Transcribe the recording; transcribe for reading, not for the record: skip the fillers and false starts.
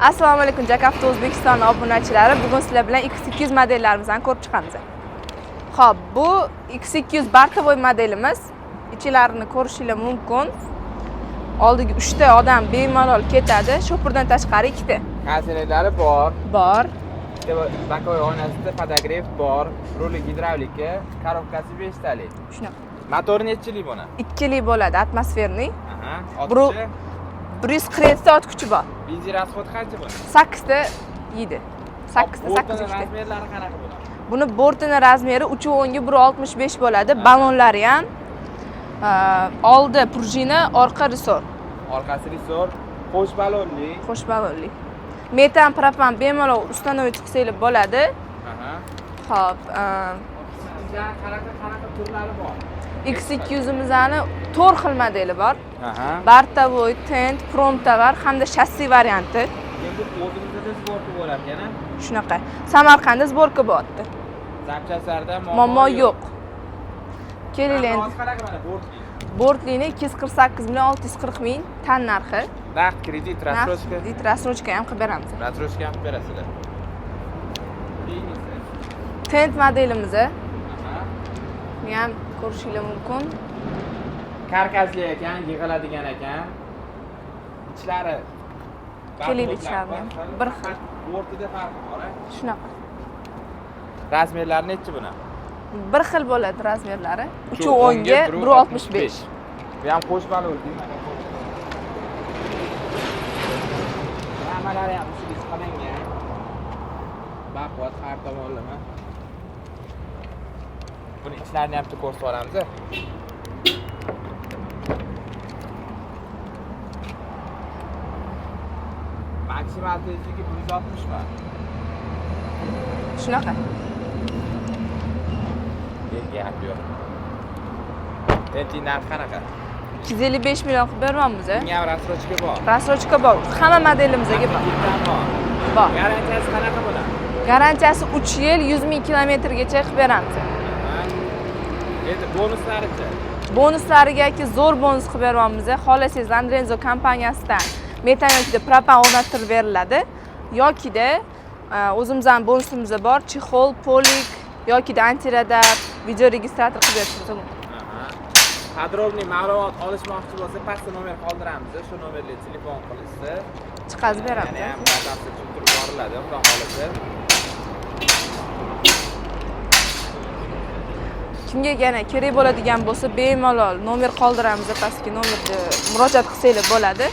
Assalomu alaykum, Jakavto O'zbekiston obunachilari. Bugun sizlar bilan X200 modellarimizni ko'rib chiqamiz. Xo'p, bu X200 bartavoy modelimiz. Ichilarini ko'rishingiz mumkin. Oldiga 3 ta odam bemalol ketadi, shopurdan tashqari 2 ta. Kasetlari bor. Bor. Bokovoy oynasida podogref bor, ruli gidravlika, korobkasi 5 talik. Shunaqa. Motori nechchilik buni? 2 lik bo'ladi, atmosferniy. Aha, 140 ta ot kuchi bor. Benzin rasxodi qancha buni? 8 ta yeydi. 8 ta 8 ta. Razmerlari qanaqa bo'ladi? Buni bortini razmeri 3.10 ga 1.65 bo'ladi. Ballonlari ham oldi prujina, orqa resor. Orqasi resor, qo'sh ballonli. Qo'sh ballonli. Metan, propan bemalol ustanoviy qilsangiz bo'ladi. Aha. Xo'p, qanaqa turlari bor? X200 imizani 4 xil modeli bor. Aha. Bartavoy, tent, promtovar hamda shassi varianti. Endi o'zimizda sborka bo'lar ekan. Shunaqa. Samarqandda sborka bo'lyapti. Zapchastlarda Muammo yo'q. Kelinglar. Qanaqa mana bortli? Bortlikni 248 million 640 ming tan narxi. Naqd kredit, rassrochka. Kredit, rassrochka ham qilib beramiz. Rassrochka ham berasizlar. Tent modelimiz. Aha. Buni ham ko'rishingiz mumkin. Karkasli ekan, yig'iladigan ekan. Ichlari Kelib ichlari bir xil. Bortida farqi bor. Shunaqa. Razmerlari nechi buni? Bir xil bo'ladi razmerlari. 3.10 ga 1.65. Bu ham qo'sh ballonli. Ramalari ham ustiga qalangan. Baquvvat har tomonlama. Buni ichlarini ham ko'rsatib olamiz. Maksimal tezligi 160 mi? Shunaqa. Gap yo'q. Tenting narxi qanaqa? 255 million qilib beramiz. Bunga ham rassrochka bor. Rassrochka bor. Hamma modelimizga bor. Bor. Garantiyasi qanaqa bo'ladi? Garantiyasi 3 yil 100 ming kilometrgacha qilib beramiz. Endi bonuslarichi? Bonuslariga zo'r bonus qilib beramiz. Xohlasangiz Landrenzo kompaniyasidan metan yoki propan o'rnatilib beriladi. Yoki-da o'zimizning bonusimiz bor. Chexol, polik yoki-da antiradar, video registrator qilib berishimiz mumkin. Podrobniy ma'lumot olishmoqchi bo'lsa, pastda nomer qoldiramiz. Shu nomerga telefon qilishsa, chiqazib beramiz. Ya'ni ham batafsil tushuntirib boriladi, xudo xolasa. Kimga yana kerak bo'ladigan bo'lsa, bemalol nomer qoldiramiz. Pastga nomerga murojaat qilsangiz bo'ladi.